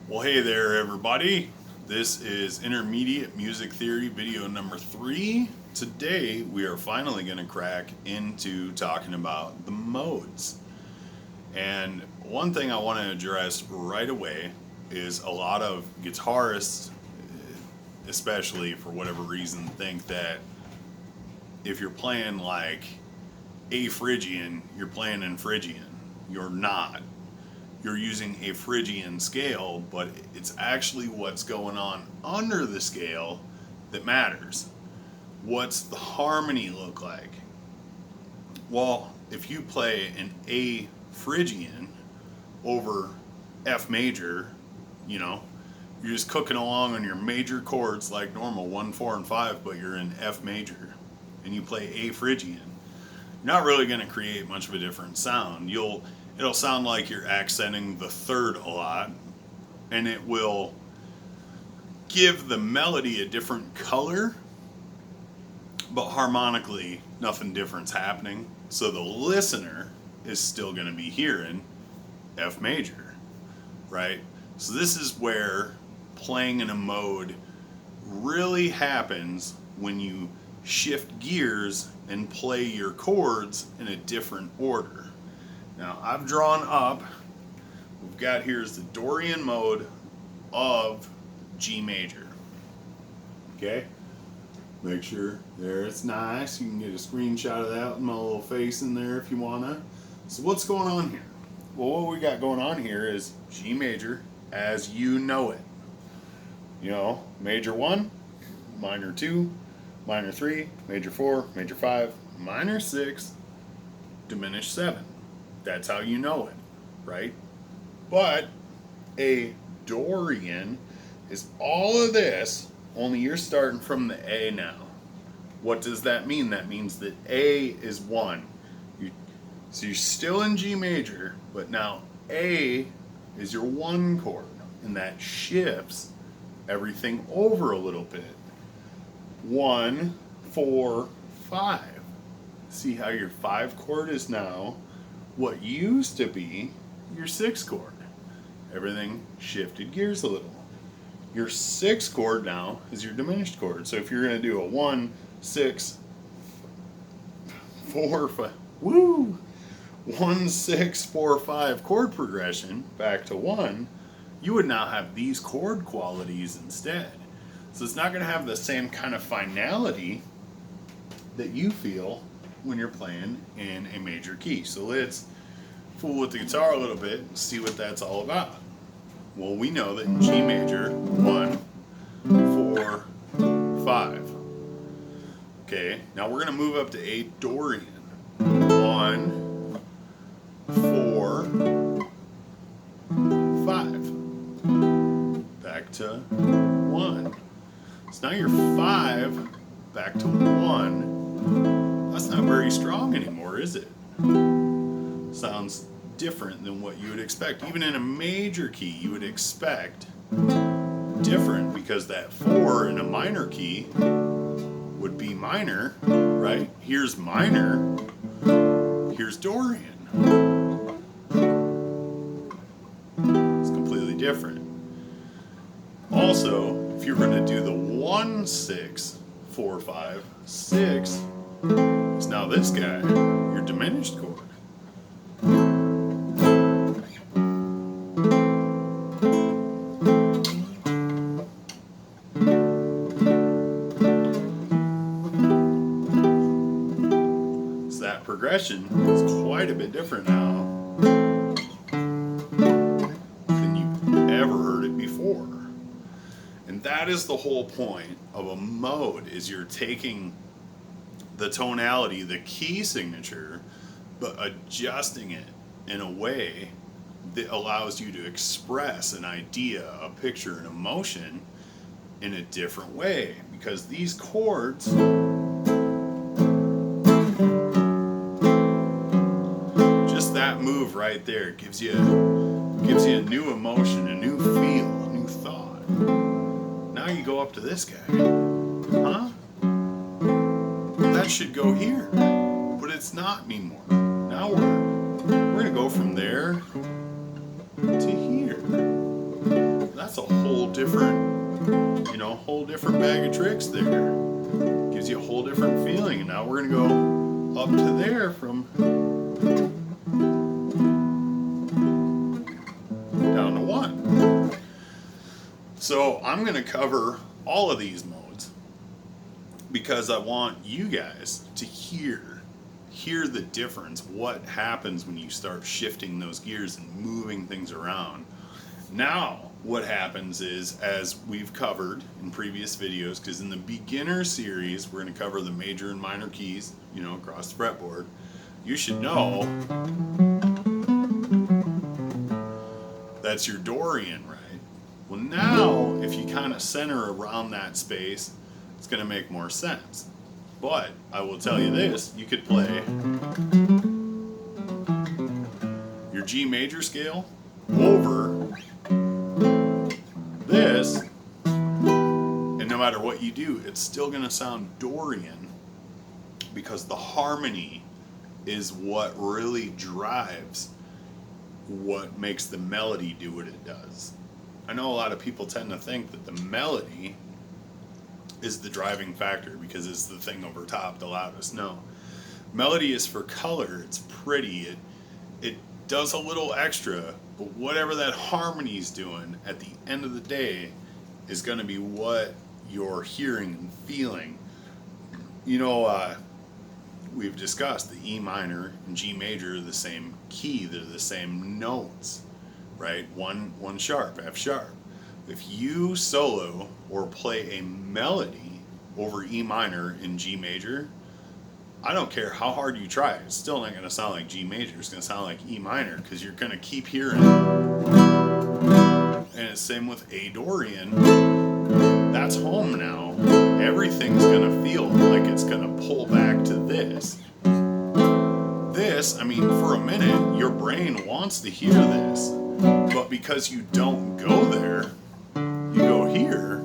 Well, hey there, everybody. This is Intermediate Music Theory video number 3. Today, we are finally going to crack into talking about the modes. And one thing I want to address right away is a lot of guitarists, especially for whatever reason, think that if you're playing like A Phrygian, you're playing in Phrygian. You're not. You're using a Phrygian scale, but it's actually what's going on under the scale that matters. What's the harmony look like? Well, if you play an A Phrygian over F major, you're just cooking along on your major chords like normal, 1, 4, and 5, but you're in F major, and you play A Phrygian, you're not really going to create much of a different sound. It'll sound like you're accenting the third a lot, and it will give the melody a different color, but harmonically, nothing different's happening. So the listener is still going to be hearing F major, right? So this is where playing in a mode really happens, when you shift gears and play your chords in a different order. Now, I've drawn up, we've got here's the Dorian mode of G major. Okay? Make sure there it's nice. You can get a screenshot of that with my little face in there if you wanna. So what's going on here? Well, what we got going on here is G major as you know it. Major 1, minor 2, minor 3, major 4, major 5, minor 6, diminished 7. That's how you know it, right? But a Dorian is all of this, only you're starting from the A now. What does that mean? That means that A is 1. So you're still in G major, but now A is your 1 chord, and that shifts everything over a little bit. 1, 4, 5. See how your 5 chord is now what used to be your 6 chord. Everything shifted gears a little. Your 6 chord now is your diminished chord. So if you're going to do a 1, 6, 4, 5, 1, 6, 4, 5 chord progression back to 1, you would now have these chord qualities instead. So it's not going to have the same kind of finality that you feel when you're playing in a major key. So let's fool with the guitar a little bit and see what that's all about. Well, we know that in G major, 1, 4, 5. Okay, now we're going to move up to A Dorian. 1, 4, 5. Back to 1. So now you're 5 back to 1. That's not very strong anymore, is it? Sounds different than what you would expect. Even in a major key, you would expect different, because that 4 in a minor key would be minor, right? Here's minor, here's Dorian. It's completely different. Also, if you're going to do the 1, 6, 4, 5, 6, it's now this guy, your diminished chord. So that progression is quite a bit different now than you've ever heard it before. And that is the whole point of a mode, is you're taking the tonality, the key signature, but adjusting it in a way that allows you to express an idea, a picture, an emotion in a different way. Because these chords, just that move right there gives you a new emotion, a new feel, a new thought. Now you go up to this guy. Huh? That should go here, but it's not anymore. Now we're gonna go from there to here. that's a whole different, whole different bag of tricks there. Gives you a whole different feeling. And now we're gonna go up to there from down to 1. So I'm gonna cover all of these modes because I want you guys to hear the difference, what happens when you start shifting those gears and moving things around. Now what happens is, as we've covered in previous videos, because in the beginner series we're going to cover the major and minor keys, across the fretboard, you should know that's your Dorian, right? Well, now if you kind of center around that space, it's going to make more sense. But I will tell you this, you could play your G major scale over this, and no matter what you do, it's still going to sound Dorian, because the harmony is what really drives what makes the melody do what it does. I know a lot of people tend to think that the melody is the driving factor because it's the thing over top, the loudest. No. Melody is for color, it's pretty, it does a little extra, but whatever that harmony's doing at the end of the day is going to be what you're hearing and feeling. We've discussed the E minor and G major are the same key, they're the same notes, right? One sharp, F sharp. If you solo or play a melody over E minor in G major, I don't care how hard you try, it's still not going to sound like G major, it's going to sound like E minor, because you're going to keep hearing it. And it's same with A Dorian. That's home now. Everything's going to feel like it's going to pull back to this. For a minute, your brain wants to hear this, but because you don't go there, you go here,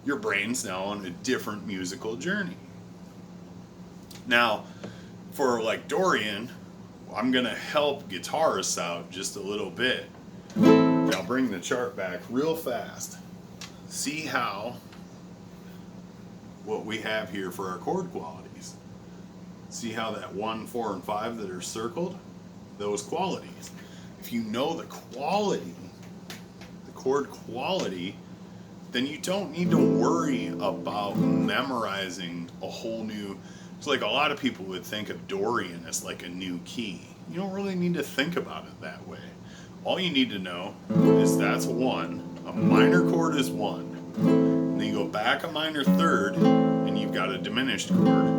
your brain's now on a different musical journey. Now, for like Dorian, I'm going to help guitarists out just a little bit. I'll bring the chart back real fast. See how what we have here for our chord qualities. See how that 1, 4, and 5 that are circled? Those qualities. If you know the quality, the chord quality, then you don't need to worry about memorizing a whole new. It's like a lot of people would think of Dorian as like a new key. You don't really need to think about it that way. All you need to know is that's 1. A minor chord is 1. And then you go back a minor third, and you've got a diminished chord.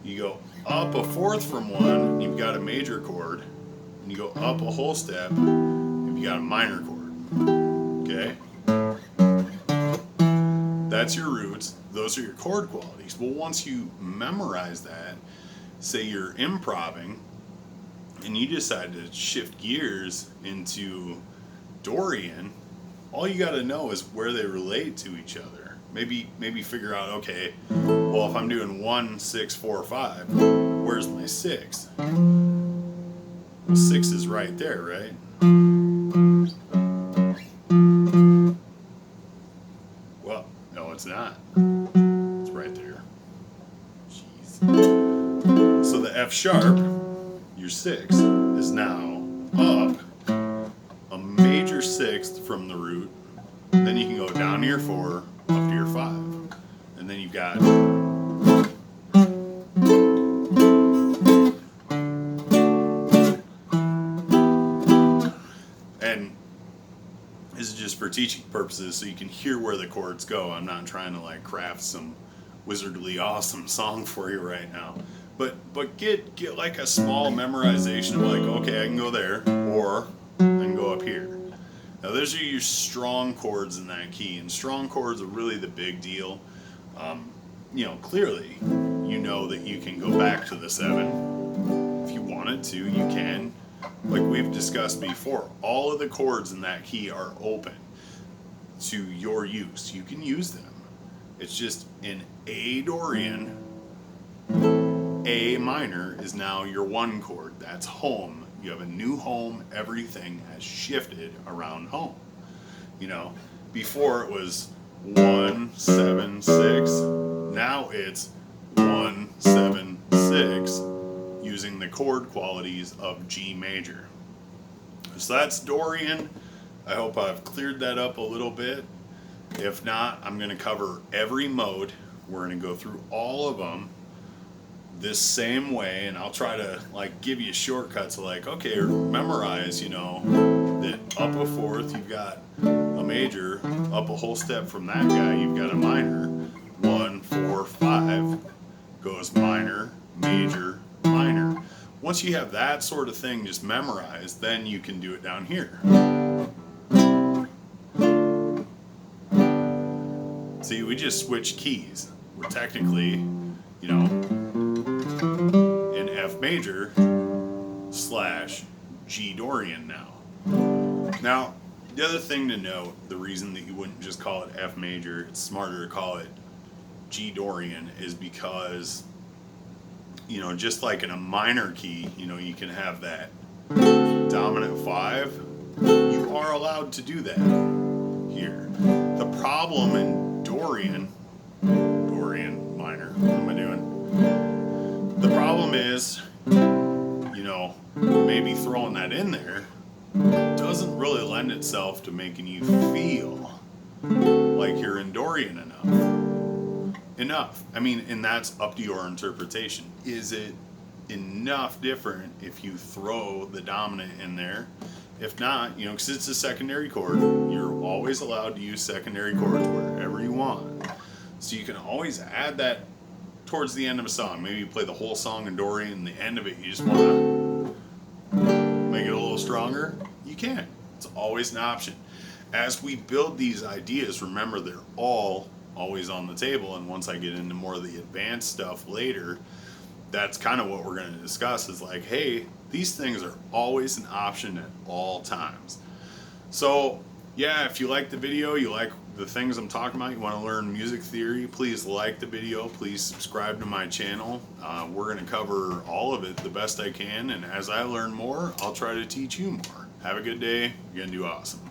You go up a fourth from 1, and you've got a major chord. And you go up a whole step, and you've got a minor chord. Okay? That's your roots. Those are your chord qualities. Well, once you memorize that, say you're improving, and you decide to shift gears into Dorian, all you got to know is where they relate to each other. Maybe figure out, okay, well, if I'm doing 1, 6, 4, 5, where's my 6? Well, 6 is right there, right? Well, no, it's not. It's right there. Jeez. So the F sharp, your 6, is now up a major sixth from the root. Then you can go down to your 4, up to your 5. And then you've got and this is just for teaching purposes so you can hear where the chords go. I'm not trying to like craft some wizardly awesome song for you right now. But get like a small memorization of like, okay, I can go there, or I can go up here. Now those are your strong chords in that key, and strong chords are really the big deal. Clearly, you know that you can go back to the 7. If you wanted to, you can. Like we've discussed before, all of the chords in that key are open to your use. You can use them. It's just in A Dorian, A minor is now your 1 chord. That's home. You have a new home. Everything has shifted around home. You know, before it was 1, 7, 6. Now it's 1, 7, 6 using the chord qualities of G major. So that's Dorian. I hope I've cleared that up a little bit. If not, I'm going to cover every mode. We're going to go through all of them this same way, and I'll try to like give you shortcuts like, okay, memorize, you know, that up a fourth you've got a major, up a whole step from that guy you've got a minor. 1, 4, 5 goes minor, major, minor. Once you have that sort of thing just memorized, then you can do it down here. See, we just switched keys. We're technically, you know, in F major / G Dorian now. Now, the other thing to note, the reason that you wouldn't just call it F major, it's smarter to call it G Dorian, is because, you know, just like in a minor key, you know, you can have that dominant 5. You are allowed to do that here. The problem in Dorian minor, what am I doing? The problem is, you know, maybe throwing that in there doesn't really lend itself to making you feel like you're in Dorian enough. I mean, and that's up to your interpretation. Is it enough different if you throw the dominant in there? If not, you know, because it's a secondary chord, you're always allowed to use secondary chords wherever you want. So you can always add that towards the end of a song. Maybe you play the whole song in Dorian, and the end of it you just want to make it a little stronger. You can. It's always an option. As we build these ideas, remember they're all always on the table, and once I get into more of the advanced stuff later, that's kind of what we're going to discuss, is like, hey, these things are always an option at all times. So yeah, if you like the video, you like the things I'm talking about, you want to learn music theory, please like the video, please subscribe to my channel. We're going to cover all of it the best I can, and as I learn more, I'll try to teach you more. Have a good day. You're going to do awesome.